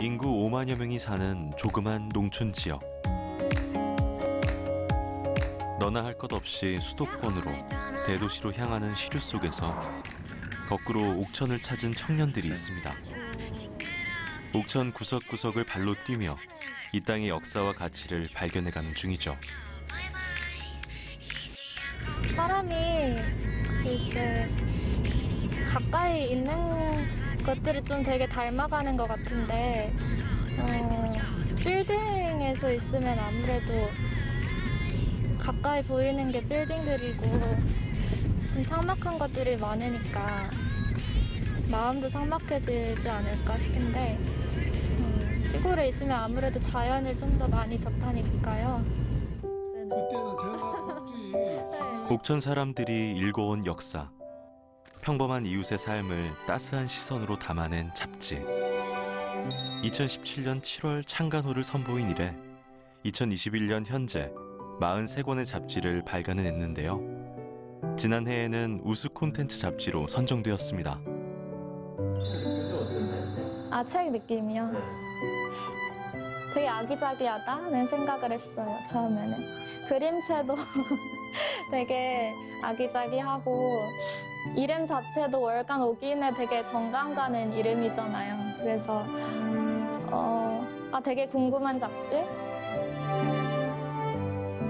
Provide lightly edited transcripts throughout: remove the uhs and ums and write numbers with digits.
인구 5만여 명이 사는 조그만 농촌 지역. 너나 할 것 없이 수도권으로 대도시로 향하는 시류 속에서 거꾸로 옥천을 찾은 청년들이 있습니다. 옥천 구석구석을 발로 뛰며 이 땅의 역사와 가치를 발견해가는 중이죠. 사람이 글쎄 가까이 있는 것들을 좀 되게 닮아가는 것 같은데 빌딩에서 있으면 아무래도 가까이 보이는 게 빌딩들이고 좀 삭막한 것들이 많으니까 마음도 삭막해지지 않을까 싶은데 시골에 있으면 아무래도 자연을 좀 더 많이 접하니까요. 그때는 제가 없지. 옥천 사람들이 일궈온 역사, 평범한 이웃의 삶을 따스한 시선으로 담아낸 잡지. 2017년 7월 창간호를 선보인 이래 2021년 현재 43권의 잡지를 발간해냈는데요. 지난해에는 우수 콘텐츠 잡지로 선정되었습니다. 책 느낌이요? 되게 아기자기하다는 생각을 했어요, 처음에는. 그림체도 되게 아기자기하고 이름 자체도 월간 오기내 되게 정감 가는 이름이잖아요. 그래서 되게 궁금한 잡지?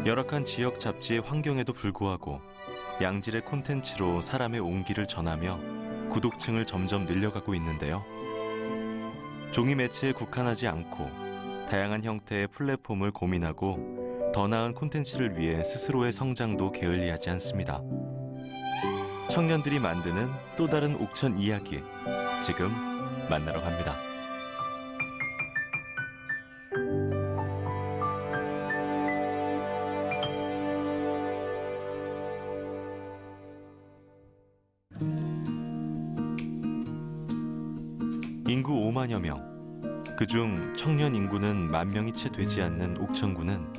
열악한 지역 잡지의 환경에도 불구하고 양질의 콘텐츠로 사람의 온기를 전하며 구독층을 점점 늘려가고 있는데요. 종이 매체에 국한하지 않고 다양한 형태의 플랫폼을 고민하고 더 나은 콘텐츠를 위해 스스로의 성장도 게을리하지 않습니다. 청년들이 만드는 또 다른 옥천 이야기, 지금 만나러 갑니다. 인구 5만여 명, 그중 청년 인구는 10,000명이 채 되지 않는 옥천군은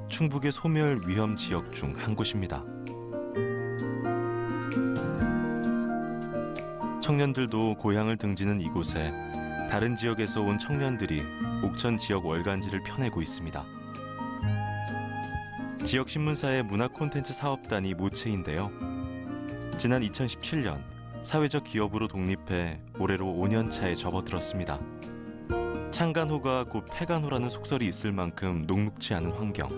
충북의 소멸 위험 지역 중 한 곳입니다. 청년들도 고향을 등지는 이곳에 다른 지역에서 온 청년들이 옥천 지역 월간지를 펴내고 있습니다. 지역 신문사의 문화 콘텐츠 사업단이 모체인데요. 지난 2017년 사회적 기업으로 독립해 올해로 5년 차에 접어들었습니다. 창간호가 곧 폐간호라는 속설이 있을 만큼 녹록지 않은 환경.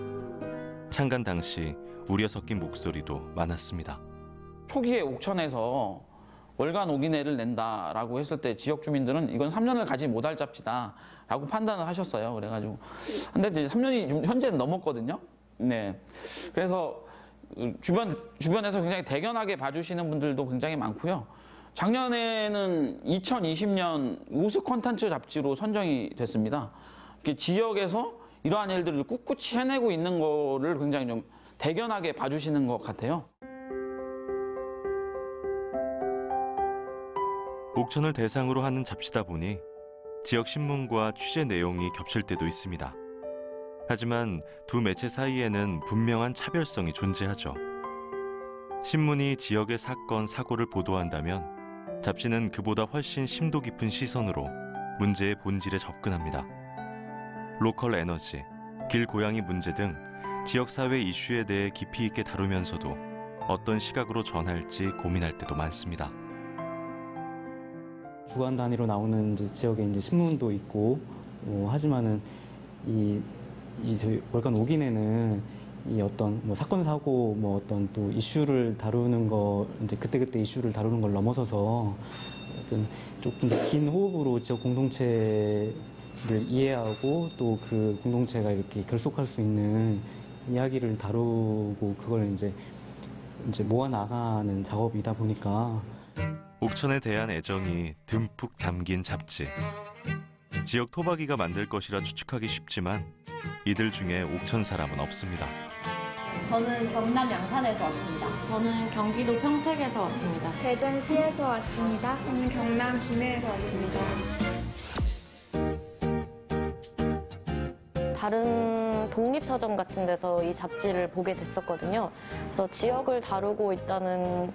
창간 당시 우려 섞인 목소리도 많았습니다. 초기에 옥천에서 월간 오기내를 낸다라고 했을 때 지역 주민들은 이건 3년을 가지 못할 잡지다라고 판단을 하셨어요. 그래가지고 근데 이제 3년이 현재는 넘었거든요. 네, 그래서 주변에서 굉장히 대견하게 봐주시는 분들도 굉장히 많고요. 작년에는 2020년 우수 콘텐츠 잡지로 선정이 됐습니다. 지역에서 이러한 일들을 꿋꿋이 해내고 있는 거를 굉장히 좀 대견하게 봐주시는 것 같아요. 옥천을 대상으로 하는 잡지다 보니 지역 신문과 취재 내용이 겹칠 때도 있습니다. 하지만 두 매체 사이에는 분명한 차별성이 존재하죠. 신문이 지역의 사건, 사고를 보도한다면 잡지는 그보다 훨씬 심도 깊은 시선으로 문제의 본질에 접근합니다. 로컬 에너지, 길고양이 문제 등 지역사회 이슈에 대해 깊이 있게 다루면서도 어떤 시각으로 전할지 고민할 때도 많습니다. 주간 단위로 나오는 이제 지역에 이제 신문도 있고, 하지만은 이 저희 월간 오기내는 이 어떤 뭐 사건 사고 뭐 어떤 또 이슈를 다루는 거 이제 그때그때 이슈를 다루는 걸 넘어서서 어떤 조금 더 긴 호흡으로 지역 공동체를 이해하고 또 그 공동체가 이렇게 결속할 수 있는 이야기를 다루고 그걸 이제 모아 나가는 작업이다 보니까. 옥천에 대한 애정이 듬뿍 담긴 잡지. 지역 토박이가 만들 것이라 추측하기 쉽지만 이들 중에 옥천 사람은 없습니다. 저는 경남 양산에서 왔습니다. 저는 경기도 평택에서 왔습니다. 대전시에서 왔습니다. 저는 경남 김해에서 왔습니다. 다른 독립서점 같은 데서 이 잡지를 보게 됐었거든요. 그래서 지역을 다루고 있다는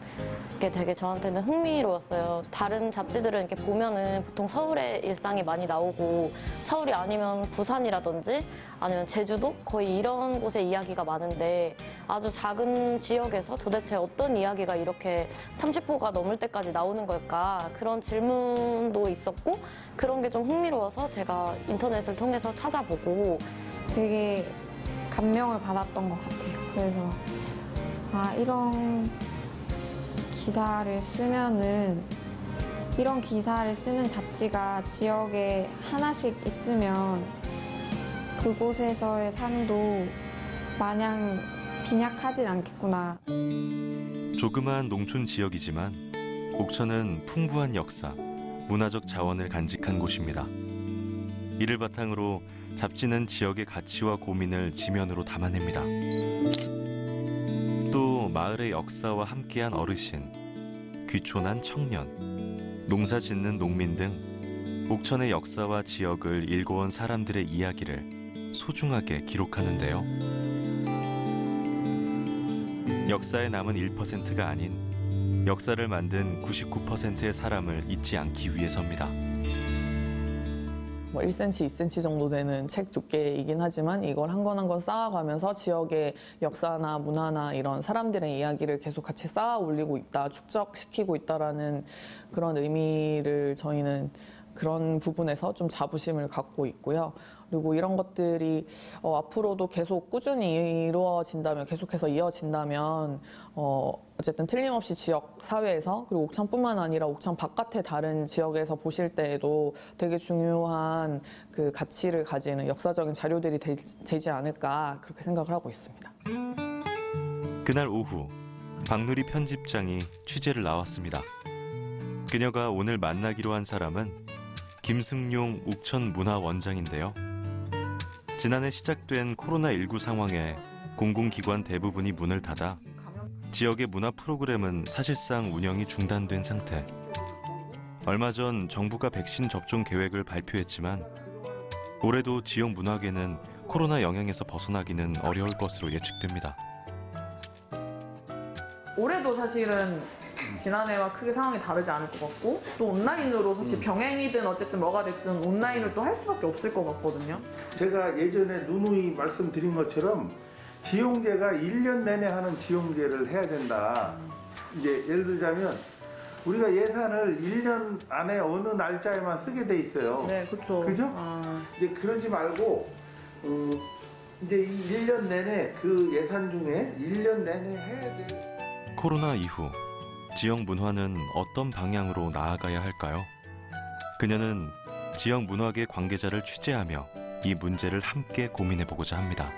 게 되게 저한테는 흥미로웠어요. 다른 잡지들은 이렇게 보면은 보통 서울의 일상이 많이 나오고 서울이 아니면 부산이라든지 아니면 제주도 거의 이런 곳의 이야기가 많은데 아주 작은 지역에서 도대체 어떤 이야기가 이렇게 30호가 넘을 때까지 나오는 걸까 그런 질문도 있었고 그런 게 좀 흥미로워서 제가 인터넷을 통해서 찾아보고 되게 감명을 받았던 것 같아요. 그래서 이런 기사를 쓰면은 이런 기사를 쓰는 잡지가 지역에 하나씩 있으면 그곳에서의 삶도 마냥 빈약하진 않겠구나. 조그마한 농촌 지역이지만 옥천은 풍부한 역사, 문화적 자원을 간직한 곳입니다. 이를 바탕으로 잡지는 지역의 가치와 고민을 지면으로 담아냅니다. 또 마을의 역사와 함께한 어르신, 귀촌한 청년, 농사 짓는 농민 등 옥천의 역사와 지역을 일궈온 사람들의 이야기를 소중하게 기록하는데요. 역사에 남은 1%가 아닌 역사를 만든 99%의 사람을 잊지 않기 위해서입니다. 뭐 1cm, 2cm 정도 되는 책 두께이긴 하지만 이걸 한 권 한 권 쌓아가면서 지역의 역사나 문화나 이런 사람들의 이야기를 계속 같이 쌓아 올리고 있다, 축적시키고 있다라는 그런 의미를 저희는 그런 부분에서 좀 자부심을 갖고 있고요. 그리고 이런 것들이 앞으로도 계속 꾸준히 이루어진다면, 계속해서 이어진다면 어쨌든 틀림없이 지역 사회에서 그리고 옥천뿐만 아니라 옥천 바깥의 다른 지역에서 보실 때에도 되게 중요한 그 가치를 가지는 역사적인 자료들이 되지 않을까 그렇게 생각을 하고 있습니다. 그날 오후 박누리 편집장이 취재를 나왔습니다. 그녀가 오늘 만나기로 한 사람은 김승용 옥천문화원장인데요. 지난해 시작된 코로나19 상황에 공공기관 대부분이 문을 닫아 지역의 문화 프로그램은 사실상 운영이 중단된 상태. 얼마 전 정부가 백신 접종 계획을 발표했지만 올해도 지역 문화계는 코로나 영향에서 벗어나기는 어려울 것으로 예측됩니다. 올해도 사실은 지난해와 크게 상황이 다르지 않을 것 같고 또 온라인으로 사실 병행이든 어쨌든 뭐가 됐든 온라인을 또 할 수밖에 없을 것 같거든요. 제가 예전에 누누이 말씀드린 것처럼 지용제가 1년 내내 하는 지용제를 해야 된다. 이제 예를 들자면 우리가 예산을 1년 안에 어느 날짜에만 쓰게 돼 있어요. 네, 그렇죠. 그죠? 이제 그러지 말고 이제 이 1년 내내 그 예산 중에 1년 내내 해야 돼. 코로나 이후 지역 문화는 어떤 방향으로 나아가야 할까요? 그녀는 지역 문화계 관계자를 취재하며 이 문제를 함께 고민해보고자 합니다.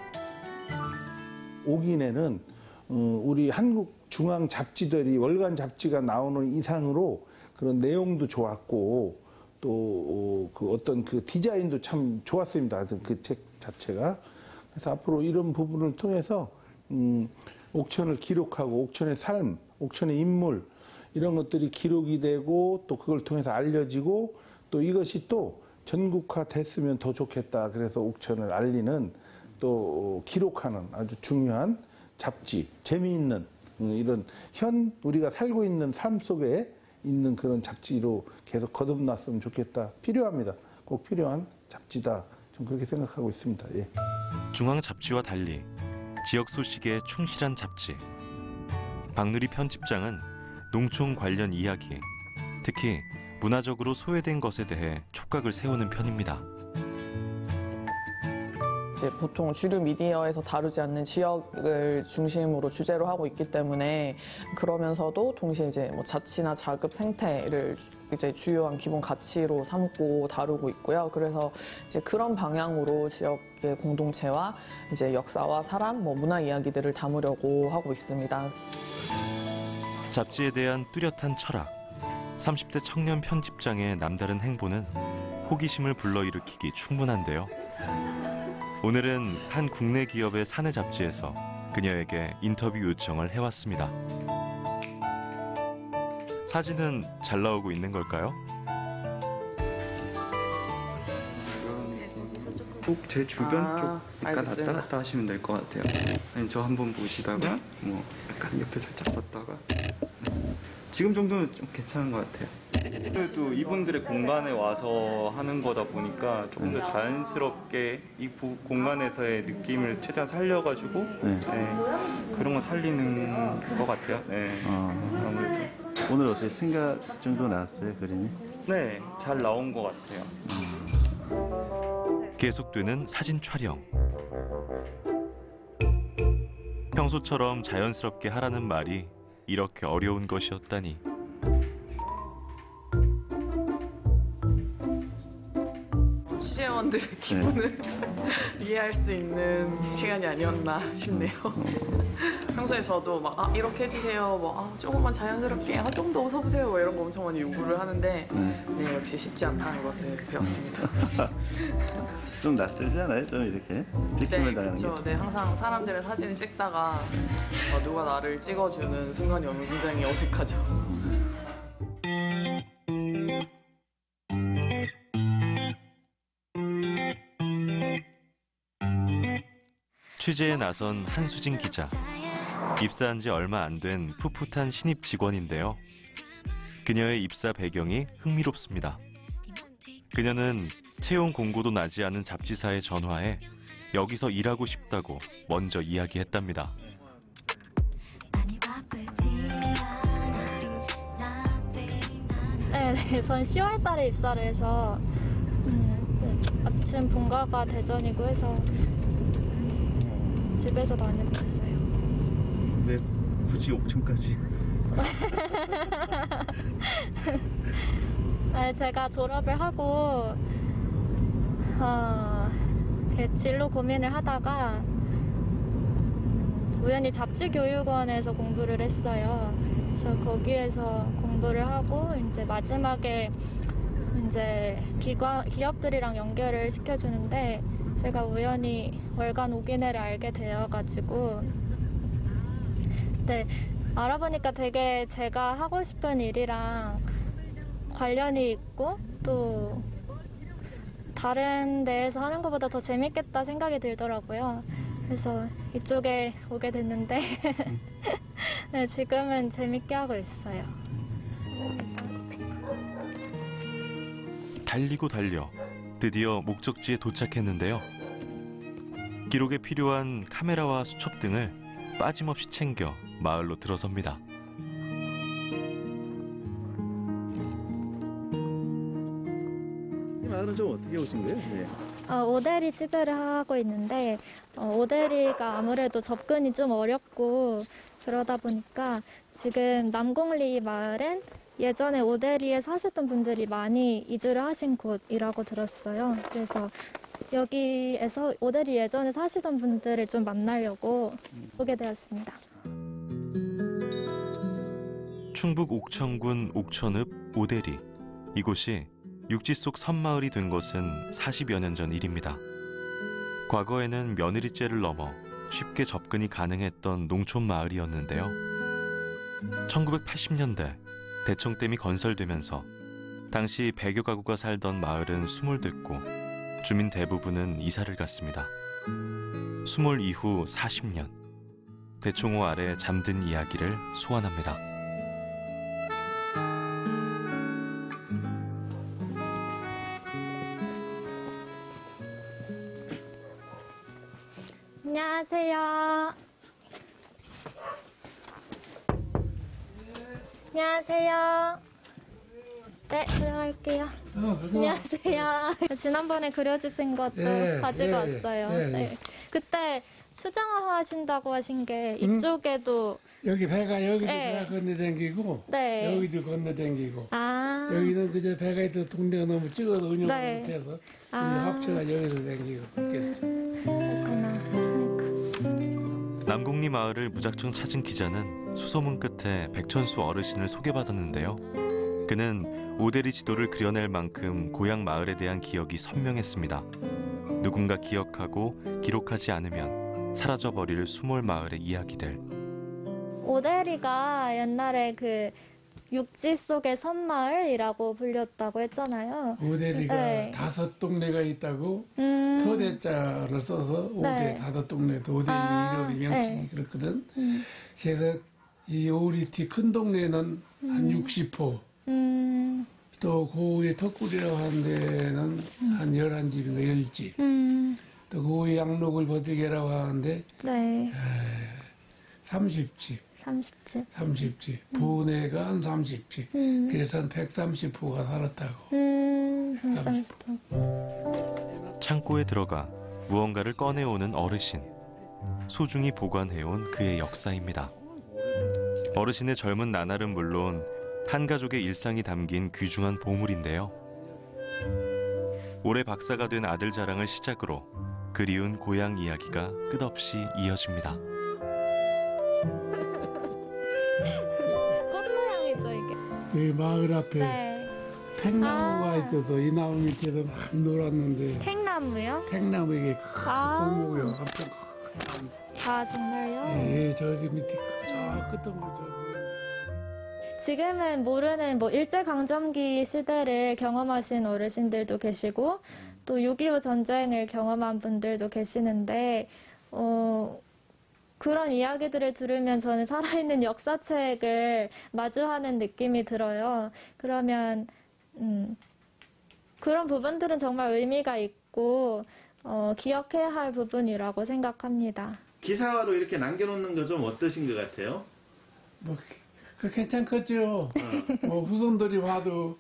옥인에는 우리 한국 중앙 잡지들이 월간 잡지가 나오는 이상으로 그런 내용도 좋았고 또 그 어떤 그 디자인도 참 좋았습니다. 그 책 자체가. 그래서 앞으로 이런 부분을 통해서 옥천을 기록하고 옥천의 삶, 옥천의 인물 이런 것들이 기록이 되고 또 그걸 통해서 알려지고 또 이것이 또 전국화됐으면 더 좋겠다. 그래서 옥천을 알리는 또 기록하는 아주 중요한 잡지, 재미있는 이런 우리가 살고 있는 삶 속에 있는 그런 잡지로 계속 거듭났으면 좋겠다. 필요합니다. 꼭 필요한 잡지다. 좀 그렇게 생각하고 있습니다. 예. 중앙 잡지와 달리 지역 소식에 충실한 잡지. 박누리 편집장은 농촌 관련 이야기, 특히 문화적으로 소외된 것에 대해 촉각을 세우는 편입니다. 이제 보통 주류 미디어에서 다루지 않는 지역을 중심으로 주제로 하고 있기 때문에 그러면서도 동시에 이제 뭐 자치나 자급 생태를 이제 주요한 기본 가치로 삼고 다루고 있고요. 그래서 이제 그런 방향으로 지역의 공동체와 이제 역사와 사람, 뭐 문화 이야기들을 담으려고 하고 있습니다. 잡지에 대한 뚜렷한 철학, 30대 청년 편집장의 남다른 행보는 호기심을 불러일으키기 충분한데요. 오늘은 한 국내 기업의 사내 잡지에서 그녀에게 인터뷰 요청을 해왔습니다. 사진은 잘 나오고 있는 걸까요? 제 주변 아, 쪽 약간 알겠습니다. 왔다 갔다 하시면 될 것 같아요. 아니 저 한번 보시다가 뭐 약간 옆에 살짝 봤다가 지금 정도는 좀 괜찮은 것 같아요. 그래도 이분들의 공간에 와서 하는 거다 보니까 조금 더 자연스럽게 이 공간에서의 느낌을 최대한 살려가지고 네, 그런 거 살리는 것 같아요. 네. 아무래도. 오늘 어떻게 생각 정도 나왔어요, 그림이? 네, 잘 나온 것 같아요. 계속되는 사진 촬영. 평소처럼 자연스럽게 하라는 말이 이렇게 어려운 것이었다니. 취재원들의 기분을 이해할 수 있는 시간이 아니었나 싶네요. 평소에 저도 막 이렇게 해주세요, 뭐 조금만 자연스럽게, 조금 더 웃어보세요, 뭐 이런 거 엄청 많이 요구를 하는데 네, 역시 쉽지 않다는 것을 배웠습니다. 좀 낯설잖아요, 좀 이렇게 찍힘을 네, 당하는 게. 그렇죠. 네, 항상 사람들의 사진을 찍다가 누가 나를 찍어주는 순간이 오면 굉장히 어색하죠. 취재에 나선 한수진 기자. 입사한 지 얼마 안 된 풋풋한 신입 직원인데요. 그녀의 입사 배경이 흥미롭습니다. 그녀는 채용 공고도 나지 않은 잡지사에 전화해 여기서 일하고 싶다고 먼저 이야기했답니다. 네, 전 10월 달에 입사를 해서 아침 본가가 대전이고 해서 집에서 다니고 있어요. 왜 굳이 옥천까지? 네, 제가 졸업을 하고 진로 고민을 하다가 우연히 잡지교육원에서 공부를 했어요. 그래서 거기에서 공부를 하고 이제 마지막에 이제 기업들이랑 연결을 시켜주는데 제가 우연히 월간 오기내를 알게 되어가지고 네, 알아보니까 되게 제가 하고 싶은 일이랑 관련이 있고 또 다른 데에서 하는 것보다 더 재밌겠다 생각이 들더라고요. 그래서 이쪽에 오게 됐는데 네, 지금은 재밌게 하고 있어요. 달리고 달려 드디어 목적지에 도착했는데요. 기록에 필요한 카메라와 수첩 등을 빠짐없이 챙겨 마을로 들어섭니다. 이 마을은 좀 어떻게 오신 거예요? 네. 오대리 취재를 하고 있는데 오대리가 아무래도 접근이 좀 어렵고 그러다 보니까 지금 남곡리 마을은 예전에 오대리에 사셨던 분들이 많이 이주를 하신 곳이라고 들었어요. 그래서 여기에서 오대리 예전에 사시던 분들을 좀 만나려고 오게 되었습니다. 충북 옥천군 옥천읍 오대리. 이곳이 육지 속 섬마을이 된 것은 40여 년 전 일입니다. 과거에는 며느리째를 넘어 쉽게 접근이 가능했던 농촌 마을이었는데요. 1980년대 대청댐이 건설되면서 당시 100여 가구가 살던 마을은 수몰됐고 주민 대부분은 이사를 갔습니다. 수몰 이후 40년, 대청호 아래 잠든 이야기를 소환합니다. 안녕하세요. 안녕하세요. 네, 들어갈게요. 안녕하세요. 지난번에 그려주신 것도 가지고 왔어요. 네. 그때 수정화 하신다고 하신 게 이쪽에도 여기 배가 여기도 배가 건너댕기고 여기도 건너댕기고 여기는 그저 배가 있던 동네가 너무 찍어서 운영을 못해서 합쳐가 여기서 댕기고 그렇겠죠. 남곡리 마을을 무작정 찾은 기자는 수소문 끝에 백천수 어르신을 소개받았는데요. 그는 오대리 지도를 그려낼 만큼 고향 마을에 대한 기억이 선명했습니다. 누군가 기억하고 기록하지 않으면 사라져버릴 수몰 마을의 이야기들. 오대리가 옛날에 그 육지 속의 섬마을이라고 불렸다고 했잖아요. 오대리가 5 동네가 있다고? 토대자를 써서 5대 다섯 동네도 5대 이름이 명칭이 그렇거든. 그래서 이 오리티 큰 동네는 한 60호. 또 그 위에 턱굴이라고 하는 데는 한 11집인가 10집. 또 그 위에 양록을 버들개라고 하는데 30집. 30집. 부내가 한 30집. 그래서 한 130호가 살았다고. 130호. 창고에 들어가 무언가를 꺼내오는 어르신. 소중히 보관해온 그의 역사입니다. 어르신의 젊은 나날은 물론 한 가족의 일상이 담긴 귀중한 보물인데요. 올해 박사가 된 아들 자랑을 시작으로 그리운 고향 이야기가 끝없이 이어집니다. 꽃 모양이죠, 이게. 여기 마을 앞에 팽나무가 있어서 이 나무 밑에서 많이 놀았는데. 팽나무요? 팽나무 이게 크고요. 엄청 아, 정말요? 예, 저기 밑에 저 끝에 보죠. 지금은 모르는 일제강점기 시대를 경험하신 어르신들도 계시고 또 6.25 전쟁을 경험한 분들도 계시는데 그런 이야기들을 들으면 저는 살아있는 역사책을 마주하는 느낌이 들어요. 그러면 그런 부분들은 정말 의미가 있고 기억해야 할 부분이라고 생각합니다. 기사화로 이렇게 남겨놓는 거 좀 어떠신 것 같아요? 그 괜찮겠죠. 후손들이 봐도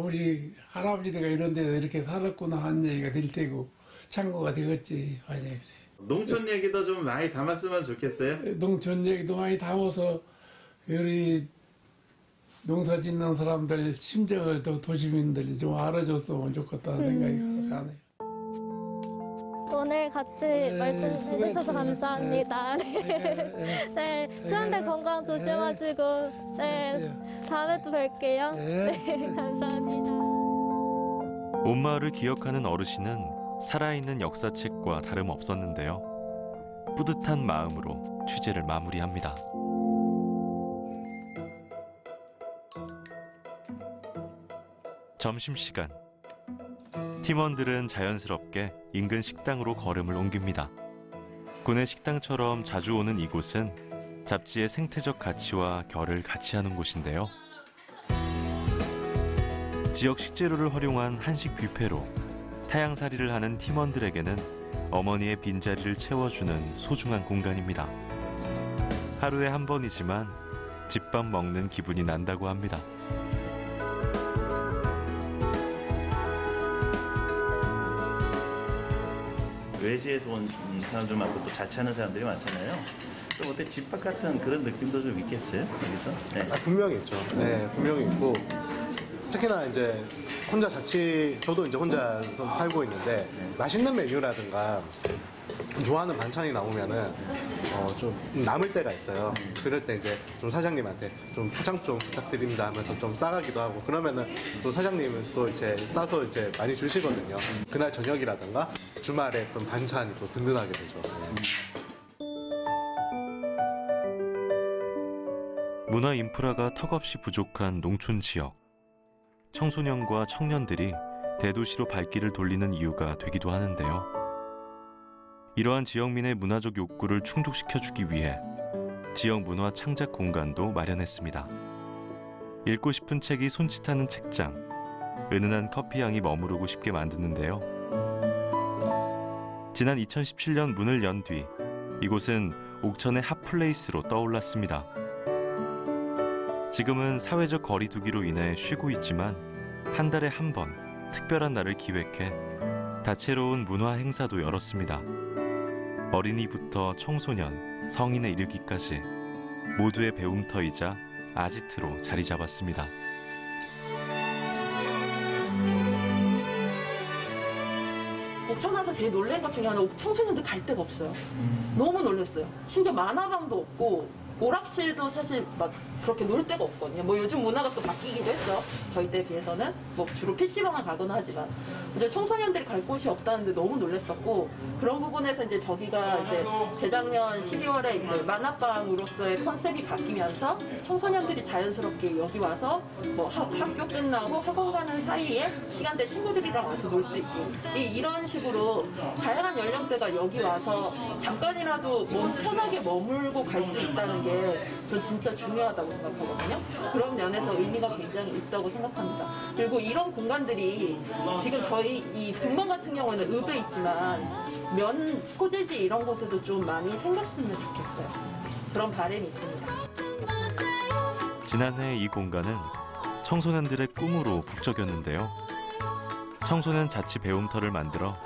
우리 할아버지가 이런 데서 이렇게 살았구나 하는 얘기가 될 테고 참고가 되겠지. 맞아요. 농촌 얘기도 좀 많이 담았으면 좋겠어요? 농촌 얘기도 많이 담아서 우리 농사 짓는 사람들 심정을 더 도시민들이 좀 알아줬으면 좋겠다는 생각이 가네요. 오늘 같이 말씀해 주셔서 감사합니다. 네, 추운데 건강 조심하시고, 다음에 또 뵐게요. 네, 감사합니다. 온 마을을 기억하는 어르신은 살아있는 역사책과 다름없었는데요. 뿌듯한 마음으로 취재를 마무리합니다. 점심시간. 팀원들은 자연스럽게 인근 식당으로 걸음을 옮깁니다. 군의 식당처럼 자주 오는 이곳은 잡지의 생태적 가치와 결을 같이 하는 곳인데요. 지역 식재료를 활용한 한식 뷔페로 타향살이를 하는 팀원들에게는 어머니의 빈자리를 채워주는 소중한 공간입니다. 하루에 한 번이지만 집밥 먹는 기분이 난다고 합니다. 외지에서 온 사람들 많고 또 자취하는 사람들이 많잖아요. 또 어때 집밥 같은 그런 느낌도 좀 있겠어요? 여기서? 네. 분명히 있죠. 네, 분명히 있고 특히나 이제 저도 이제 혼자 살고 있는데 맛있는 메뉴라든가 좋아하는 반찬이 나오면은 좀 남을 때가 있어요. 그럴 때 이제 좀 사장님한테 좀 포장 좀 부탁드립니다 하면서 좀 싸가기도 하고 그러면은 또 사장님은 또 이제 싸서 이제 많이 주시거든요. 그날 저녁이라든가 주말에 좀 반찬이 또 든든하게 되죠. 문화 인프라가 턱없이 부족한 농촌 지역. 청소년과 청년들이 대도시로 발길을 돌리는 이유가 되기도 하는데요. 이러한 지역민의 문화적 욕구를 충족시켜주기 위해 지역 문화 창작 공간도 마련했습니다. 읽고 싶은 책이 손짓하는 책장, 은은한 커피향이 머무르고 싶게 만드는데요. 지난 2017년 문을 연 뒤 이곳은 옥천의 핫플레이스로 떠올랐습니다. 지금은 사회적 거리두기로 인해 쉬고 있지만 한 달에 한 번 특별한 날을 기획해 다채로운 문화 행사도 열었습니다. 어린이부터 청소년, 성인에 이르기까지 모두의 배움터이자 아지트로 자리 잡았습니다. 옥천 와서 제일 놀란 것 중에 하나 청소년들 갈 데가 없어요. 너무 놀랐어요. 심지어 만화방도 없고 오락실도 사실 막 그렇게 놀 데가 없거든요. 뭐 요즘 문화가 또 바뀌기도 했죠. 저희 때에 비해서는 뭐 주로 PC방을 가거나 하지만 이제 청소년들이 갈 곳이 없다는데 너무 놀랐었고 그런 부분에서 이제 저기가 이제 재작년 12월에 이제 만화방으로서의 컨셉이 바뀌면서 청소년들이 자연스럽게 여기 와서 뭐 학교 끝나고 학원 가는 사이에 시간대 친구들이랑 와서 놀 수 있고 이런 식으로 다양한 연령대가 여기 와서 잠깐이라도 편하게 머물고 갈 수 있다는 게 전 진짜 중요하다고 생각하거든요. 그런 면에서 의미가 굉장히 있다고 생각합니다. 그리고 이런 공간들이 지금 저희 이 등반 같은 경우는 읍에 있지만 면 소재지 이런 곳에도 좀 많이 생겼으면 좋겠어요. 그런 바람이 있습니다. 지난해 이 공간은 청소년들의 꿈으로 북적였는데요. 청소년 자치 배움터를 만들어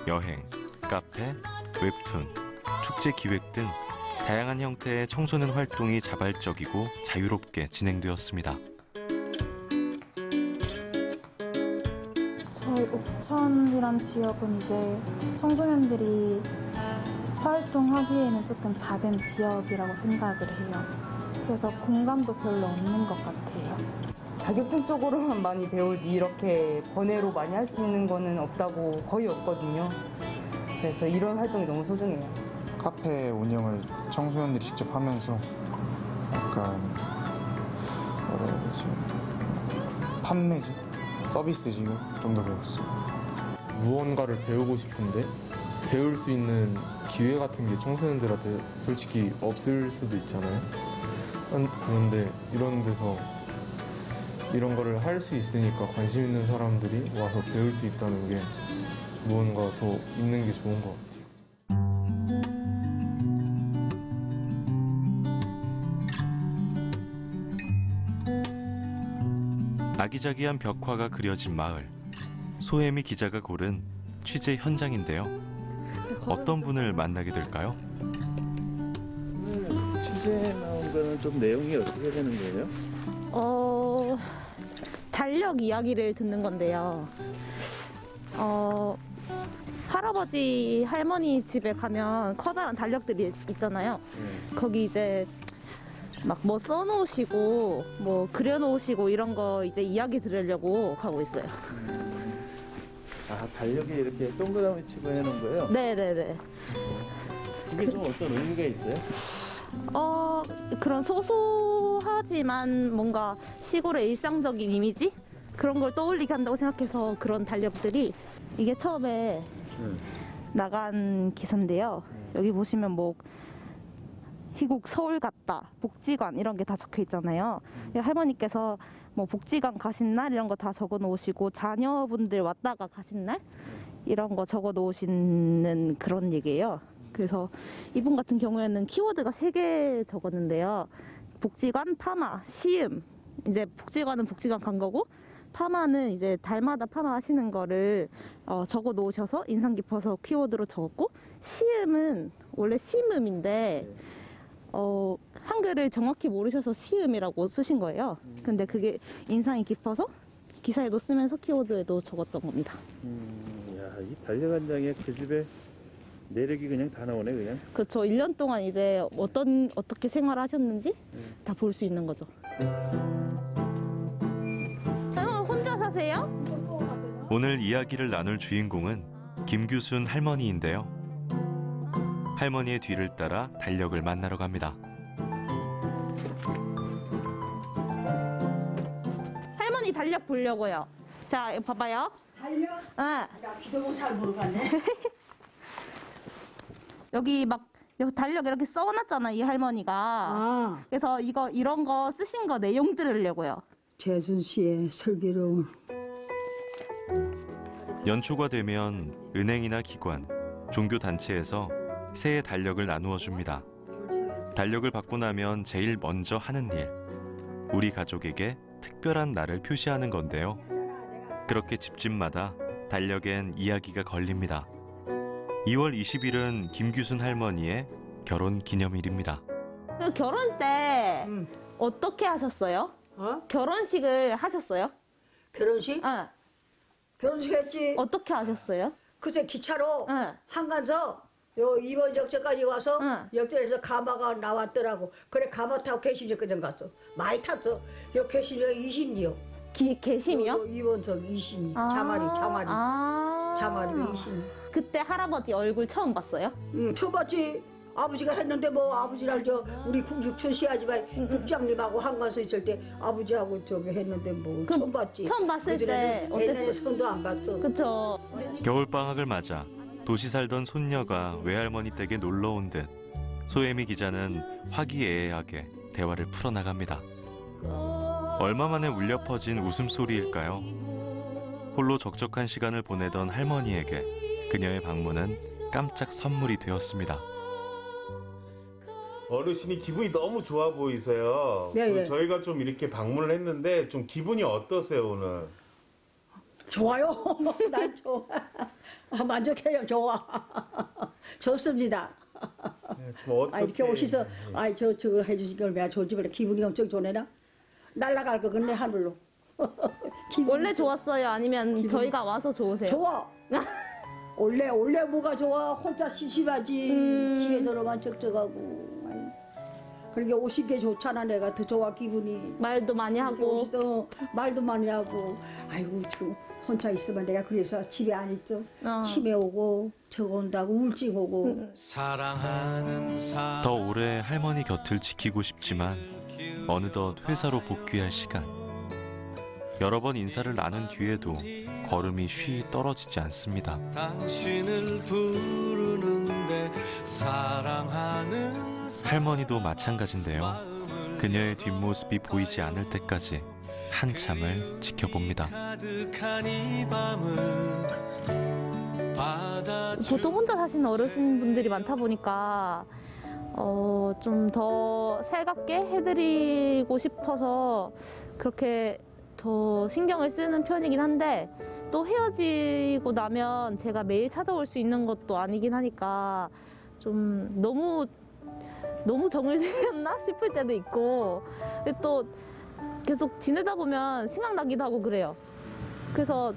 여행, 카페, 웹툰, 축제 기획 등 다양한 형태의 청소년 활동이 자발적이고 자유롭게 진행되었습니다. 저희 옥천이란 지역은 이제 청소년들이 활동하기에는 조금 작은 지역이라고 생각을 해요. 그래서 공간도 별로 없는 것 같아요. 자격증 쪽으로만 많이 배우지 이렇게 번외로 많이 할 수 있는 거는 없다고 거의 없거든요. 그래서 이런 활동이 너무 소중해요. 카페 운영을 청소년들이 직접 하면서 약간 뭐라 해야 되지? 판매직? 서비스직을 좀 더 배웠어요. 무언가를 배우고 싶은데 배울 수 있는 기회 같은 게 청소년들한테 솔직히 없을 수도 있잖아요. 그런데 이런 데서 이런 거를 할 수 있으니까 관심 있는 사람들이 와서 배울 수 있다는 게 무언가 더 있는 게 좋은 것 같아요. 아기자기한 벽화가 그려진 마을. 소혜미 기자가 고른 취재 현장인데요. 어떤 분을 만나게 될까요? 취재 나온 거는 좀 내용이 어떻게 되는 거예요? 달력 이야기를 듣는 건데요. 할아버지, 할머니 집에 가면 커다란 달력들이 있잖아요. 거기 이제 막 뭐 써놓으시고 뭐 그려놓으시고 이런 거 이제 이야기 들으려고 가고 있어요. 아, 달력에 이렇게 동그라미 치고 해놓은 거예요? 네네네. 그게 좀 어떤 의미가 있어요? 그런 소소하지만 뭔가 시골의 일상적인 이미지? 그런 걸 떠올리게 한다고 생각해서 그런 달력들이 이게 처음에 나간 기사인데요. 여기 보시면 뭐 희곡 서울 갔다, 복지관 이런 게 다 적혀 있잖아요. 할머니께서 뭐 복지관 가신 날 이런 거 다 적어 놓으시고 자녀분들 왔다가 가신 날 이런 거 적어 놓으시는 그런 얘기예요. 그래서 이분 같은 경우에는 키워드가 3개 적었는데요. 복지관, 파마, 시음. 이제 복지관은 복지관 간 거고 파마는 이제 달마다 파마하시는 거를 적어 놓으셔서 인상 깊어서 키워드로 적었고 시음은 원래 심음인데 한글을 정확히 모르셔서 시음이라고 쓰신 거예요. 근데 그게 인상이 깊어서 기사에도 쓰면서 키워드에도 적었던 겁니다. 야, 이 달력 한 장에 그 집에 내력이 그냥 다 나오네, 그냥. 그렇죠. 1년 동안 이제 어떻게 생활하셨는지 다 볼 수 있는 거죠. 혼자 사세요? 오늘 이야기를 나눌 주인공은 김규순 할머니인데요. 할머니의 뒤를 따라 달력을 만나러 갑니다. 할머니 달력 보려고요. 자, 이거 봐봐요. 달력? 나 기도 잘 모르겠네. 여기 막 달력 이렇게 써놨잖아, 이 할머니가. 그래서 이런 거 쓰신 거 내용 들으려고요. 재순 씨의 슬기로운. 연초가 되면 은행이나 기관, 종교 단체에서 새해 달력을 나누어 줍니다. 달력을 받고 나면 제일 먼저 하는 일, 우리 가족에게 특별한 날을 표시하는 건데요. 그렇게 집집마다 달력엔 이야기가 걸립니다. 2월 20일은 김규순 할머니의 결혼 기념일입니다. 그 결혼 때 어떻게 하셨어요? 결혼식을 하셨어요? 결혼식? 결혼식 했지. 어떻게 하셨어요? 그제 기차로 한가서 요 이번 역전까지 와서 역전에서 가마가 나왔더라고. 그래 가마 타고 개심역 그냥 갔어. 많이 탔어. 요 개심역 20이요. 개심이요? 이번석 20이. 장아리. 장아리가 20. 그때 할아버지 얼굴 처음 봤어요? 응, 처음 봤지. 아버지가 했는데 뭐 아버지랑 우리 육촌 시아지만 국장님하고 한가서 있을 때 아버지하고 저기 했는데 뭐 처음 봤지. 처음 봤을 때 어땠어요? 손도 안 봤어. 그쵸. 겨울방학을 맞아 도시 살던 손녀가 외할머니 댁에 놀러 온 듯 소혜미 기자는 화기애애하게 대화를 풀어나갑니다. 얼마 만에 울려 퍼진 웃음소리일까요? 홀로 적적한 시간을 보내던 할머니에게 그녀의 방문은 깜짝 선물이 되었습니다. 어르신이 기분이 너무 좋아 보이세요. 예. 저희가 좀 이렇게 방문을 했는데 좀 기분이 어떠세요 오늘? 좋아요. 난 좋아. 만족해요. 좋아. 좋습니다. 좀 어떻게? 이렇게 오셔서 저걸 해주신 걸 내가 좋지. 기분이 엄청 좋네나. 날아갈 것 같네 하늘로. 원래 좋았어요? 아니면 저희가 와서 좋으세요? 좋아. 원래 뭐가 좋아. 혼자 심심하지. 집에서로만 적적하고. 그러니까 오신 게 좋잖아. 내가 더 좋아 기분이. 말도 많이 하고. 오셔서 말도 많이 하고. 아이고 지금 혼자 있으면 내가 그래서 집에 안 있어. 치매 오고 저거 온다고 우울증 오고. 더 오래 할머니 곁을 지키고 싶지만 어느덧 회사로 복귀할 시간. 여러 번 인사를 나눈 뒤에도 걸음이 쉬이 떨어지지 않습니다. 당신을 부르는데 사랑하는 할머니도 마찬가지인데요. 그녀의 뒷모습이 보이지 않을 때까지 한참을 지켜봅니다. 보통 혼자 사시는 어르신분들이 많다 보니까 좀 더 살갑게 해드리고 싶어서 그렇게 더 신경을 쓰는 편이긴 한데 또 헤어지고 나면 제가 매일 찾아올 수 있는 것도 아니긴 하니까 좀 너무 정을 들였나 싶을 때도 있고 또 계속 지내다 보면 생각나기도 하고 그래요. 그래서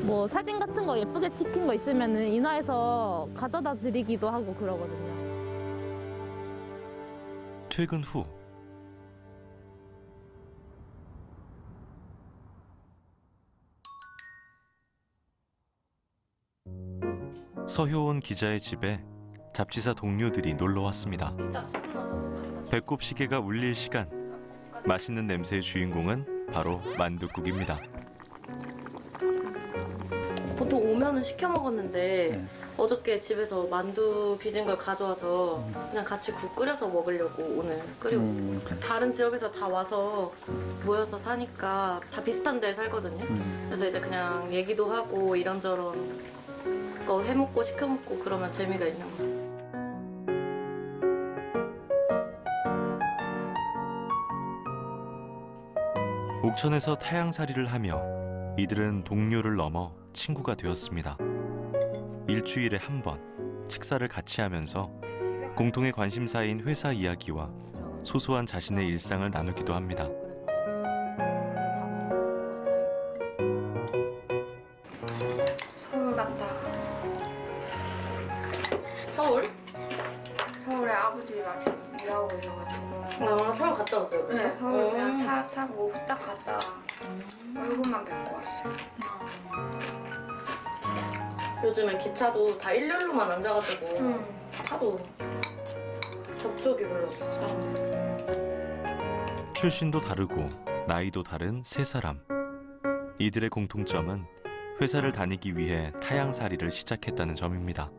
뭐 사진 같은 거 예쁘게 찍힌 거 있으면은 인화해서 가져다 드리기도 하고 그러거든요. 퇴근 후 서효온 기자의 집에 잡지사 동료들이 놀러 왔습니다. 배꼽 시계가 울릴 시간. 맛있는 냄새의 주인공은 바로 만둣국입니다. 보통 오면은 시켜 먹었는데 어저께 집에서 만두 빚은 걸 가져와서 그냥 같이 국 끓여서 먹으려고 오늘 끓이고 있어요. 다른 지역에서 다 와서 모여서 사니까 다 비슷한 데에 살거든요. 그래서 이제 그냥 얘기도 하고 이런저런 거 해먹고 시켜먹고 그러면 재미가 있는 거예요. 옥천에서 타양살이를 하며 이들은 동료를 넘어 친구가 되었습니다. 일주일에 한 번 식사를 같이 하면서 공통의 관심사인 회사 이야기와 소소한 자신의 일상을 나누기도 합니다. 서울 갔다. 서울? 서울에 아버지가 지금 일하고 계셔가지고. 서울 갔다 왔어요? 그래서? 네, 서울 그냥 차 타고 후딱 갔다가 얼굴만 뵙고 왔어요. 요즘에 기차도 다 일렬로만 앉아가지고 타도 접촉이 별로 없어 사람들. 출신도 다르고 나이도 다른 세 사람. 이들의 공통점은 회사를 다니기 위해 타양살이를 시작했다는 점입니다.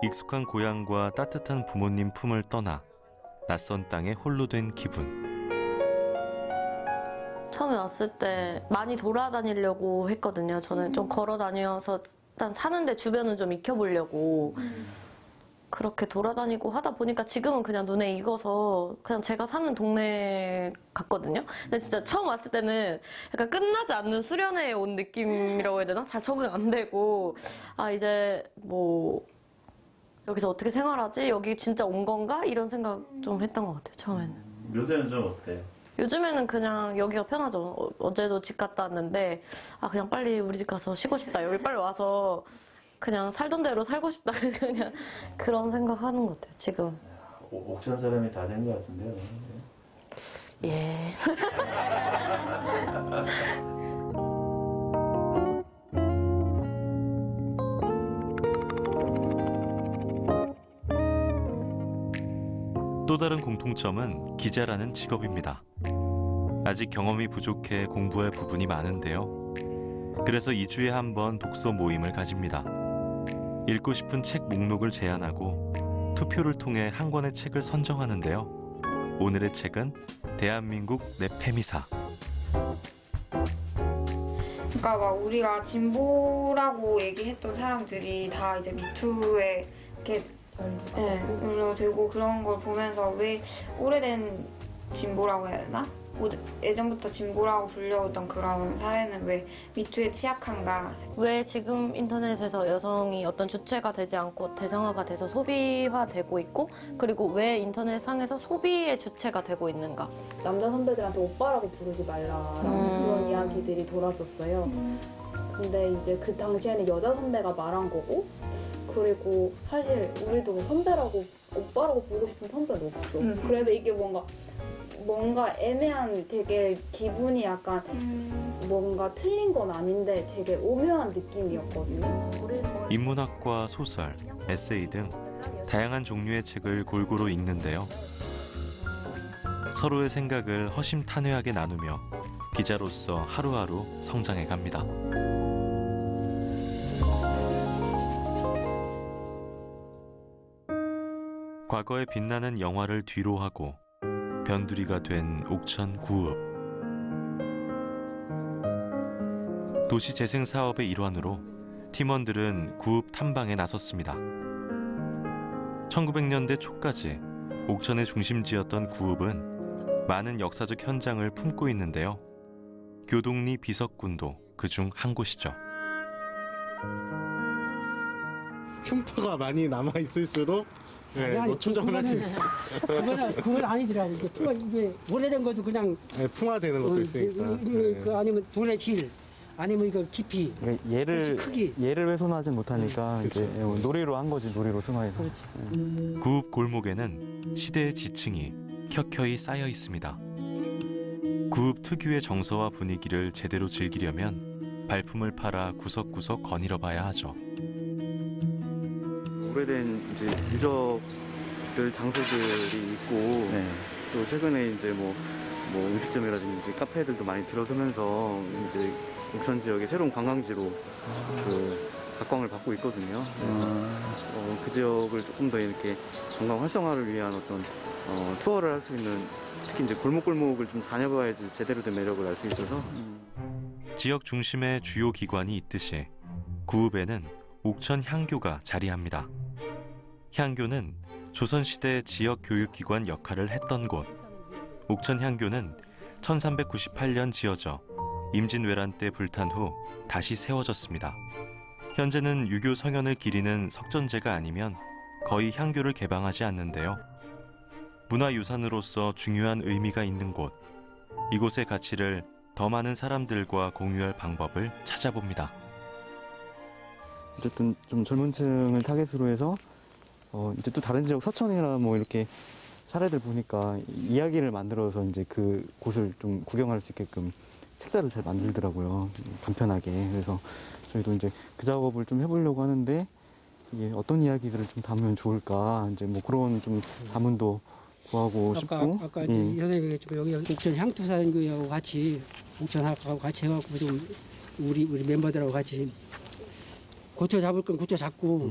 익숙한 고향과 따뜻한 부모님 품을 떠나 낯선 땅에 홀로 된 기분. 처음에 왔을 때 많이 돌아다니려고 했거든요. 저는 좀 걸어 다녀서 일단 사는데 주변은 좀 익혀보려고 그렇게 돌아다니고 하다 보니까 지금은 그냥 눈에 익어서 그냥 제가 사는 동네 같거든요. 근데 진짜 처음 왔을 때는 약간 끝나지 않는 수련회에 온 느낌이라고 해야 되나? 잘 적응 안 되고 아 이제 뭐 여기서 어떻게 생활하지? 여기 진짜 온 건가? 이런 생각 좀 했던 것 같아요. 처음에는. 요새는 좀 어때요? 요즘에는 그냥 여기가 편하죠. 어제도 집 갔다 왔는데 아 그냥 빨리 우리 집 가서 쉬고 싶다. 여기 빨리 와서 그냥 살던 대로 살고 싶다 그냥 그런 생각하는 것 같아요. 지금. 옥천 사람이 다 된 것 같은데요. 예. 또 다른 공통점은 기자라는 직업입니다. 아직 경험이 부족해 공부할 부분이 많은데요. 그래서 2주에 한 번 독서 모임을 가집니다. 읽고 싶은 책 목록을 제안하고 투표를 통해 한 권의 책을 선정하는데요. 오늘의 책은 대한민국 내 페미사. 그러니까 막 우리가 진보라고 얘기했던 사람들이 다 이제 미투에 이렇게 연루되고 그런 걸 보면서 왜 오래된 진보라고 해야 되나? 예전부터 진보라고 불려오던 그런 사회는 왜 미투에 취약한가? 왜 지금 인터넷에서 여성이 어떤 주체가 되지 않고 대상화가 돼서 소비화되고 있고 그리고 왜 인터넷 상에서 소비의 주체가 되고 있는가? 남자 선배들한테 오빠라고 부르지 말라라는 그런 이야기들이 돌았었어요. 근데 이제 그 당시에는 여자 선배가 말한 거고 그리고 사실 우리도 선배라고 오빠라고 부르고 싶은 선배는 없어. 그래서 이게 뭔가 애매한 되게 기분이 약간 뭔가 틀린 건 아닌데 되게 오묘한 느낌이었거든요. 인문학과 소설, 에세이 등 다양한 종류의 책을 골고루 읽는데요. 서로의 생각을 허심탄회하게 나누며 기자로서 하루하루 성장해 갑니다. 과거의 빛나는 영화를 뒤로하고 변두리가 된 옥천 구읍. 도시재생 사업의 일환으로 팀원들은 구읍 탐방에 나섰습니다. 1900년대 초까지 옥천의 중심지였던 구읍은 많은 역사적 현장을 품고 있는데요. 교동리 비석군도 그중 한 곳이죠. 흉터가 많이 남아 있을수록 노출점을 할 수 있어요. 그건 아니더라. 이게 오래된 것도 그냥 풍화되는 것도 있으니까. 그 아니면 돌의 질, 아니면 이거 깊이. 얘를 훼손하지 못하니까 이제 놀이로 한 거지, 놀이로 승화해서. 구읍 골목에는 시대의 지층이 켜켜이 쌓여 있습니다. 구읍 특유의 정서와 분위기를 제대로 즐기려면 발품을 팔아 구석구석 거닐어봐야 하죠. 오래된 이제 유적들 장소들이 있고 또 최근에 이제 뭐 음식점이라든지 카페들도 많이 들어서면서 이제 옥천 지역의 새로운 관광지로 그 각광을 받고 있거든요. 그 지역을 조금 더 이렇게 관광 활성화를 위한 어떤 투어를 할 수 있는 특히 이제 골목골목을 좀 다녀봐야지 제대로 된 매력을 알 수 있어서 지역 중심의 주요 기관이 있듯이 구읍에는 옥천 향교가 자리합니다. 향교는 조선시대 지역 교육기관 역할을 했던 곳. 옥천 향교는 1398년 지어져 임진왜란 때 불탄 후 다시 세워졌습니다. 현재는 유교 성현을 기리는 석전제가 아니면 거의 향교를 개방하지 않는데요. 문화유산으로서 중요한 의미가 있는 곳. 이곳의 가치를 더 많은 사람들과 공유할 방법을 찾아봅니다. 어쨌든 좀 젊은 층을 타겟으로 해서 이제 또 다른 지역 서천이나 뭐 이렇게 사례들 보니까 이야기를 만들어서 이제 그 곳을 좀 구경할 수 있게끔 책자를 잘 만들더라고요. 간편하게. 그래서 저희도 이제 그 작업을 좀 해보려고 하는데 이게 어떤 이야기들을 좀 담으면 좋을까 이제 뭐 그런 좀 자문도 구하고 싶고. 아까 이제 이 선생님이 여기 옥천 향투사님하고 같이 옥천하고 같이 해갖고 좀 우리 멤버들하고 같이 고쳐 잡을 건 고쳐 잡고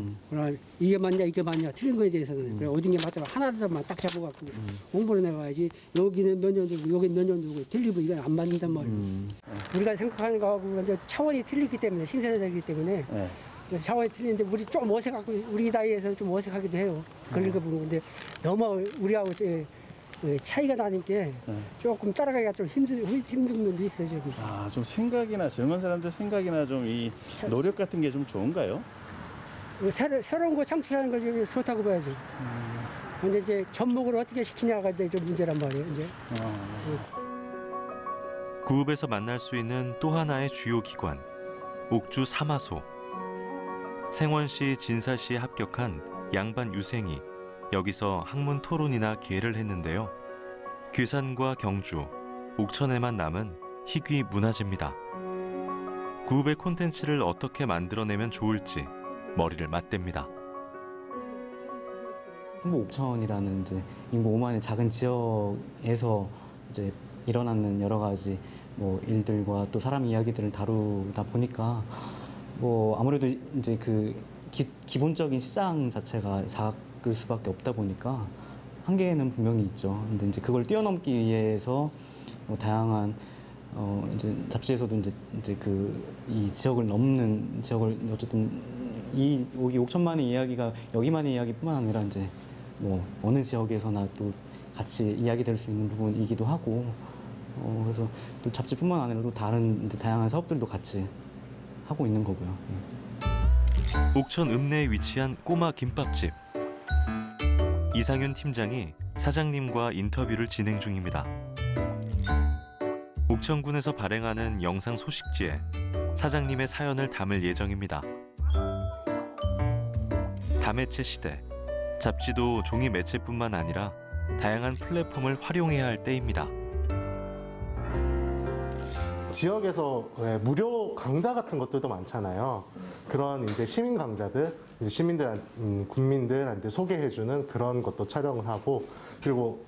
이게 맞냐 틀린 거에 대해서는 그래 어딘 게 맞다고 하나만 딱 잡아갖고 공부를 해봐야지. 여기는 몇 년 되고 여기는 몇 년 되고 틀리고 이건 안 맞는단 말이에요. 우리가 생각하는 거하고 이제 차원이 틀리기 때문에 신세대이기 때문에 차원이 틀리는데 우리 좀 어색하고 우리 나이에서는 좀 어색하기도 해요. 그런 거 보고 근데 너무 우리하고 차이가 나니까 조금 따라가기가 좀 힘든 면도 있어요. 지금. 좀 생각이나 젊은 사람들 생각이나 좀 이 노력 같은 게 좀 좋은가요? 새로운 거 창출하는 것이 좋다고 봐야죠. 근데 이제 접목을 어떻게 시키냐가 이제 좀 문제란 말이에요. 이제. 구읍에서 만날 수 있는 또 하나의 주요 기관, 옥주 사마소. 생원시, 진사시에 합격한 양반 유생이 여기서 학문 토론이나 기회를 했는데요. 괴산과 경주, 옥천에만 남은 희귀 문화재입니다. 구읍의 콘텐츠를 어떻게 만들어내면 좋을지 머리를 맞댑니다. 충북 옥천이라는 이제 인구 5만의 작은 지역에서 이제 일어나는 여러 가지 뭐 일들과 또 사람 이야기들을 다루다 보니까 뭐 아무래도 이제 그 기본적인 시장 자체가 작을 수밖에 없다 보니까 한계는 분명히 있죠. 근데 이제 그걸 뛰어넘기 위해서 뭐 다양한 이제 잡지에서도 이제 그 이 지역을 넘는 지역을 어쨌든 여기 옥천만의 이야기가 여기만의 이야기뿐만 아니라 이제 뭐 어느 지역에서나 또 같이 이야기될 수 있는 부분이기도 하고 그래서 또 잡지뿐만 아니라 또 다른 이제 다양한 사업들도 같이 하고 있는 거고요. 옥천 읍내에 위치한 꼬마 김밥집. 이상윤 팀장이 사장님과 인터뷰를 진행 중입니다. 옥천군에서 발행하는 영상 소식지에 사장님의 사연을 담을 예정입니다. 다매체 시대, 잡지도 종이 매체뿐만 아니라 다양한 플랫폼을 활용해야 할 때입니다. 지역에서 무료 강좌 같은 것들도 많잖아요. 그런 이제 시민 강좌들, 국민들한테 소개해주는 그런 것도 촬영을 하고, 그리고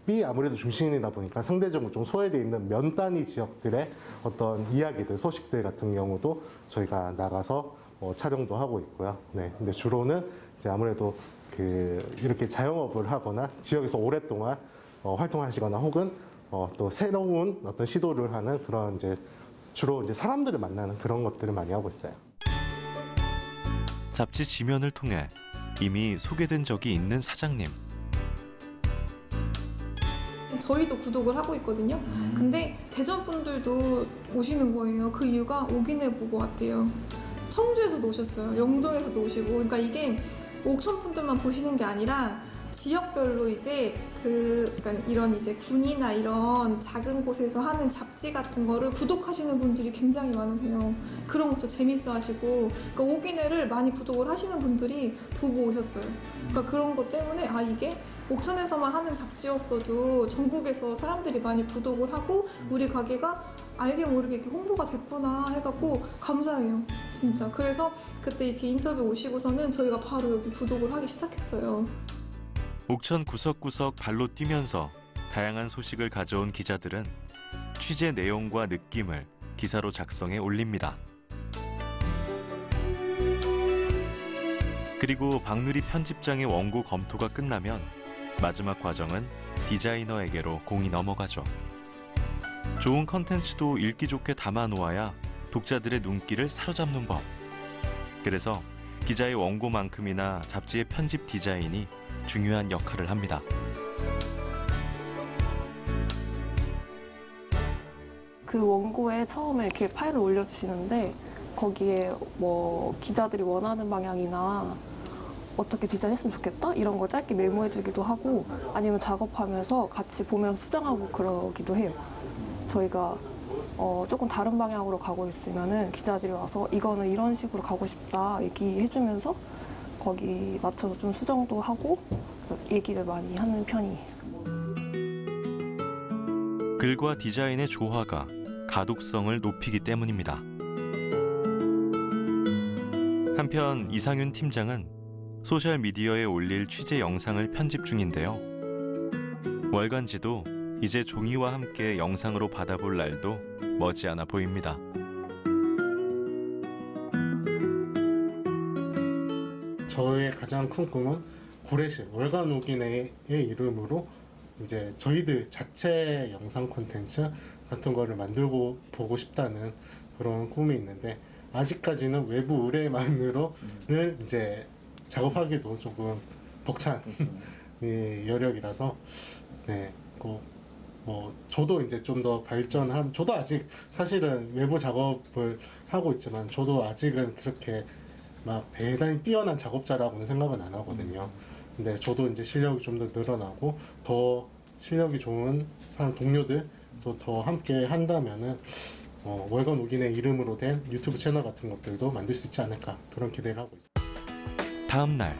읍이 아무래도 중심이다 보니까 상대적으로 좀 소외되어 있는 면 단위 지역들의 어떤 이야기들, 소식들 같은 경우도 저희가 나가서 촬영도 하고 있고요. 네, 근데 주로는 이제 아무래도 이렇게 자영업을 하거나 지역에서 오랫동안 활동하시거나 혹은 또 새로운 어떤 시도를 하는 그런 이제 주로 이제 사람들을 만나는 그런 것들을 많이 하고 있어요. 잡지 지면을 통해 이미 소개된 적이 있는 사장님. 저희도 구독을 하고 있거든요. 근데 대전 분들도 오시는 거예요. 그 이유가 오기내 보고 왔대요. 청주에서도 오셨어요. 영동에서도 오시고. 그러니까 이게 옥천 분들만 보시는 게 아니라 지역별로 이제 그러니까 이런 이제 군이나 이런 작은 곳에서 하는 잡지 같은 거를 구독하시는 분들이 굉장히 많으세요. 그런 것도 재밌어 하시고, 그러니까 오기내를 많이 구독을 하시는 분들이 보고 오셨어요. 그러니까 그런 것 때문에 이게 옥천에서만 하는 잡지였어도 전국에서 사람들이 많이 구독을 하고 우리 가게가 알게 모르게 이렇게 홍보가 됐구나 해갖고 감사해요, 진짜. 그래서 그때 이렇게 인터뷰 오시고서는 저희가 바로 여기 구독을 하기 시작했어요. 옥천 구석구석 발로 뛰면서 다양한 소식을 가져온 기자들은 취재 내용과 느낌을 기사로 작성해 올립니다. 그리고 박누리 편집장의 원고 검토가 끝나면 마지막 과정은 디자이너에게로 공이 넘어가죠. 좋은 컨텐츠도 읽기 좋게 담아놓아야 독자들의 눈길을 사로잡는 법. 그래서 기자의 원고만큼이나 잡지의 편집 디자인이 중요한 역할을 합니다. 그 원고에 처음에 이렇게 파일을 올려주시는데 거기에 뭐 기자들이 원하는 방향이나 어떻게 디자인했으면 좋겠다 이런 걸 짧게 메모해주기도 하고 아니면 작업하면서 같이 보면서 수정하고 그러기도 해요. 저희가 조금 다른 방향으로 가고 있으면은 기자들이 와서 이거는 이런 식으로 가고 싶다 얘기해주면서 거기 맞춰서 좀 수정도 하고 얘기를 많이 하는 편이에요. 글과 디자인의 조화가 가독성을 높이기 때문입니다. 한편 이상윤 팀장은 소셜미디어에 올릴 취재 영상을 편집 중인데요. 월간지도 이제 종이와 함께 영상으로 받아볼 날도 머지않아 보입니다. 저의 가장 큰 꿈은 고래실 월간 오기내의 이름으로 이제 저희들 자체 영상 콘텐츠 같은 거를 만들고 보고 싶다는 그런 꿈이 있는데 아직까지는 외부 의뢰만으로는 이제 작업하기도 조금 벅찬 여력이라서 네, 뭐 저도 이제 좀 더 발전한 저도 아직 사실은 외부 작업을 하고 있지만 저도 아직은 그렇게 막 대단히 뛰어난 작업자라고는 생각은 안 하거든요. 근데 저도 이제 실력이 좀 더 늘어나고 더 실력이 좋은 사람 동료들도 더 함께 한다면은 월간 옥인의 이름으로 된 유튜브 채널 같은 것들도 만들 수 있지 않을까 그런 기대를 하고 있습니다. 다음 날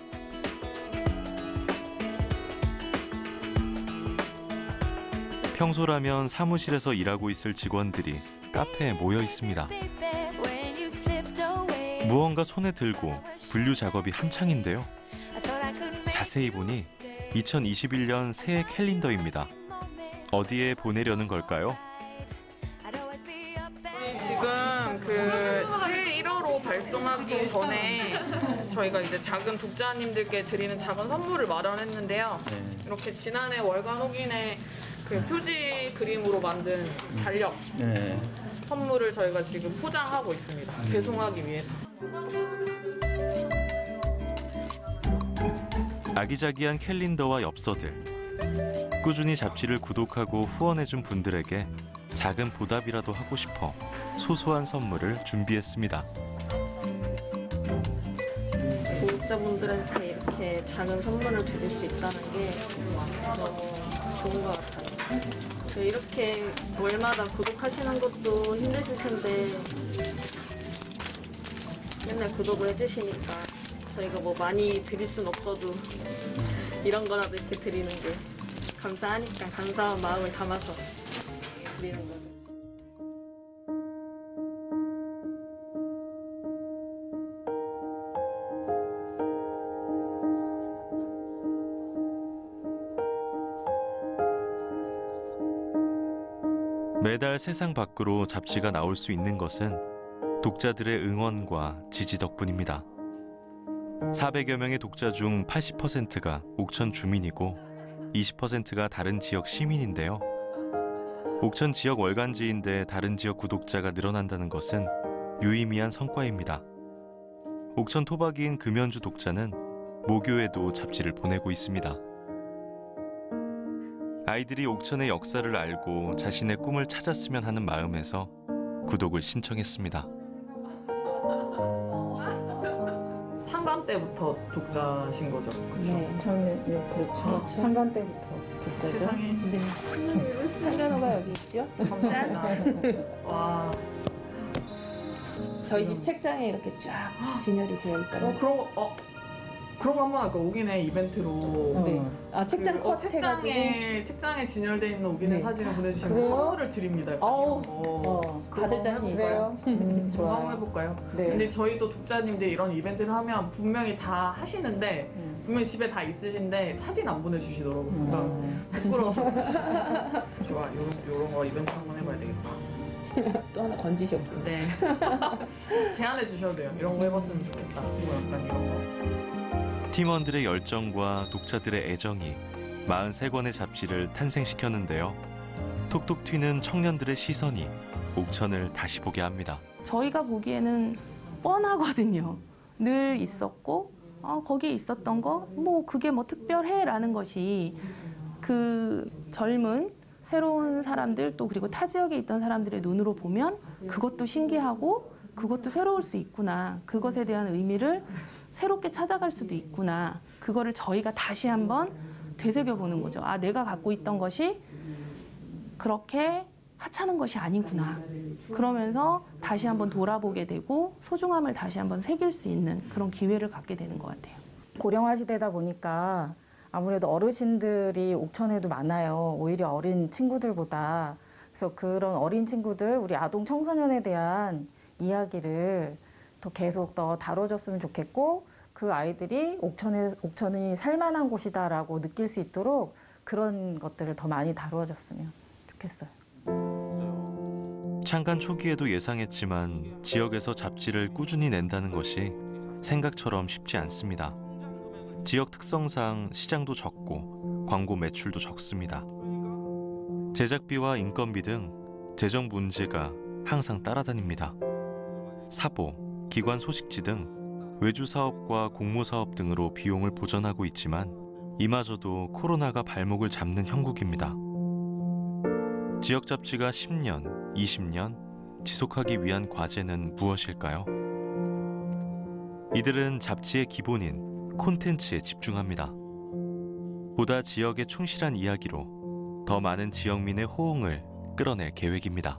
평소라면 사무실에서 일하고 있을 직원들이 카페에 모여 있습니다. 무언가 손에 들고 분류 작업이 한창인데요. 자세히 보니 2021년 새해 캘린더입니다. 어디에 보내려는 걸까요? 지금 새해 1호로 발송하기 전에 저희가 이제 작은 독자님들께 드리는 작은 선물을 마련했는데요. 이렇게 지난해 월간 옥인의 표지 그림으로 만든 달력 선물을 저희가 지금 포장하고 있습니다. 배송하기 위해서. 아기자기한 캘린더와 엽서들. 꾸준히 잡지를 구독하고 후원해준 분들에게 작은 보답이라도 하고 싶어 소소한 선물을 준비했습니다. 구독자분들한테 이렇게 작은 선물을 드릴 수 있다는 게 너무 좋은 것 같아요. 이렇게 월마다 구독하시는 것도 힘드실 텐데 맨날 구독을 해주시니까 저희가 뭐 많이 드릴 순 없어도 이런 거라도 이렇게 드리는 게 감사하니까 감사한 마음을 담아서 드리는 거죠. 매달 세상 밖으로 잡지가 나올 수 있는 것은 독자들의 응원과 지지 덕분입니다. 400여 명의 독자 중 80%가 옥천 주민이고 20%가 다른 지역 시민인데요. 옥천 지역 월간지인데 다른 지역 구독자가 늘어난다는 것은 유의미한 성과입니다. 옥천 토박이인 금연주 독자는 모교에도 잡지를 보내고 있습니다. 아이들이 옥천의 역사를 알고 자신의 꿈을 찾았으면 하는 마음에서 구독을 신청했습니다. 창간 때부터 독자신 거죠? 그렇죠? 네, 저는 그렇죠. 창간 때부터 독자죠. 세상에. 네. 창간호가 여기 있죠? 짠. 와. 저희 집 책장에 이렇게 쫙 진열이 되어 있다고. 그런 거 한번 할까? 옥인의 이벤트로. 네. 아, 책장 컷 해가지고. 책장에 진열되어 있는 옥인의 네. 사진을 보내주시면 그래요? 선물을 드립니다. 받을 자신 있어요? 좋아요. 한번 해볼까요? 네. 근데 저희도 독자님들 이런 이벤트를 하면 분명히 다 하시는데 분명히 집에 다 있으신데 사진 안 보내주시더라고요. 그러니까 부끄러워서. 좋아, 요런 거 이벤트 한번 해봐야 되겠다. 또 하나 건지셨고. 네. 제안해 주셔도 돼요. 이런 거 해봤으면 좋겠다. 뭐 약간 이런 거. 팀원들의 열정과 독자들의 애정이 43권의 잡지를 탄생시켰는데요. 톡톡 튀는 청년들의 시선이 옥천을 다시 보게 합니다. 저희가 보기에는 뻔하거든요. 늘 있었고 거기에 있었던 거 뭐 그게 뭐 특별해라는 것이 그 젊은 새로운 사람들 또 그리고 타 지역에 있던 사람들의 눈으로 보면 그것도 신기하고 그것도 새로울 수 있구나. 그것에 대한 의미를 새롭게 찾아갈 수도 있구나. 그거를 저희가 다시 한번 되새겨보는 거죠. 아, 내가 갖고 있던 것이 그렇게 하찮은 것이 아니구나. 그러면서 다시 한번 돌아보게 되고 소중함을 다시 한번 새길 수 있는 그런 기회를 갖게 되는 것 같아요. 고령화 시대다 보니까 아무래도 어르신들이 옥천에도 많아요. 오히려 어린 친구들보다. 그래서 그런 어린 친구들, 우리 아동 청소년에 대한 이야기를 더 계속 더 다뤄줬으면 좋겠고 그 아이들이 옥천이 살만한 곳이다라고 느낄 수 있도록 그런 것들을 더 많이 다루어줬으면 좋겠어요. 창간 초기에도 예상했지만 지역에서 잡지를 꾸준히 낸다는 것이 생각처럼 쉽지 않습니다. 지역 특성상 시장도 적고 광고 매출도 적습니다. 제작비와 인건비 등 재정 문제가 항상 따라다닙니다. 사보, 기관 소식지 등 외주 사업과 공모 사업 등으로 비용을 보전하고 있지만 이마저도 코로나가 발목을 잡는 형국입니다. 지역 잡지가 10년, 20년 지속하기 위한 과제는 무엇일까요? 이들은 잡지의 기본인 콘텐츠에 집중합니다. 보다 지역에 충실한 이야기로 더 많은 지역민의 호응을 끌어낼 계획입니다.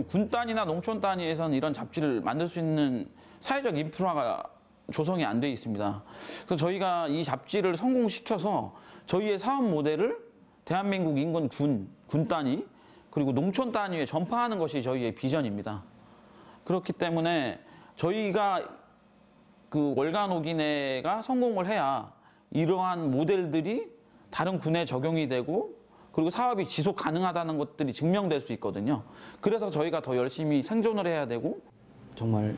군 단위나 농촌 단위에서는 이런 잡지를 만들 수 있는 사회적 인프라가 조성이 안 돼 있습니다. 그래서 저희가 이 잡지를 성공시켜서 저희의 사업 모델을 대한민국 인근 군 단위 그리고 농촌 단위에 전파하는 것이 저희의 비전입니다. 그렇기 때문에 저희가 그 월간 옥인회가 성공을 해야 이러한 모델들이 다른 군에 적용이 되고 그리고 사업이 지속 가능하다는 것들이 증명될 수 있거든요. 그래서 저희가 더 열심히 생존을 해야 되고 정말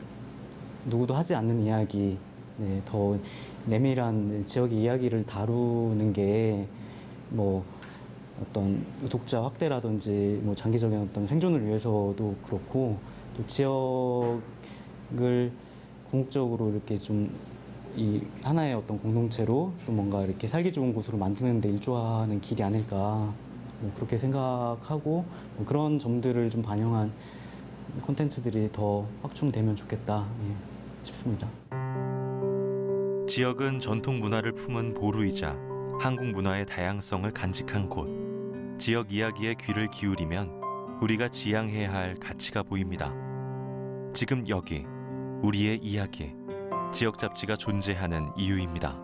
누구도 하지 않는 이야기, 네, 더 내밀한 지역의 이야기를 다루는 게 뭐 어떤 독자 확대라든지 뭐 장기적인 어떤 생존을 위해서도 그렇고 또 지역을 궁극적으로 이렇게 좀 이 하나의 어떤 공동체로 또 뭔가 이렇게 살기 좋은 곳으로 만드는 데 일조하는 길이 아닐까 뭐 그렇게 생각하고 뭐 그런 점들을 좀 반영한 콘텐츠들이 더 확충되면 좋겠다 싶습니다. 지역은 전통 문화를 품은 보루이자 한국 문화의 다양성을 간직한 곳. 지역 이야기에 귀를 기울이면 우리가 지향해야 할 가치가 보입니다. 지금 여기 우리의 이야기. 지역 잡지가 존재하는 이유입니다.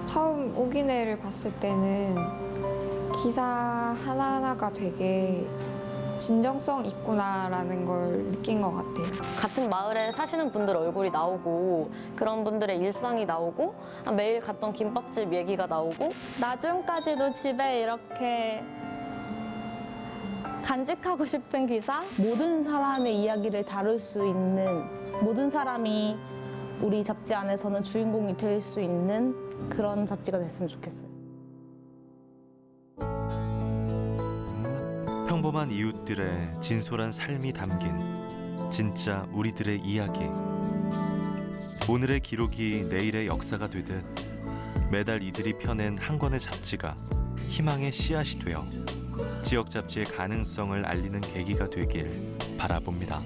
처음 옥인회를 봤을 때는 기사 하나하나가 되게 진정성 있구나라는 걸 느낀 것 같아요. 같은 마을에 사시는 분들 얼굴이 나오고 그런 분들의 일상이 나오고 매일 갔던 김밥집 얘기가 나오고 나중까지도 집에 이렇게 간직하고 싶은 기사? 모든 사람의 이야기를 다룰 수 있는 모든 사람이 우리 잡지 안에서는 주인공이 될 수 있는 그런 잡지가 됐으면 좋겠어요. 평범한 이웃들의 진솔한 삶이 담긴 진짜 우리들의 이야기. 오늘의 기록이 내일의 역사가 되듯 매달 이들이 펴낸 한 권의 잡지가 희망의 씨앗이 되어 지역 잡지의 가능성을 알리는 계기가 되길 바라봅니다.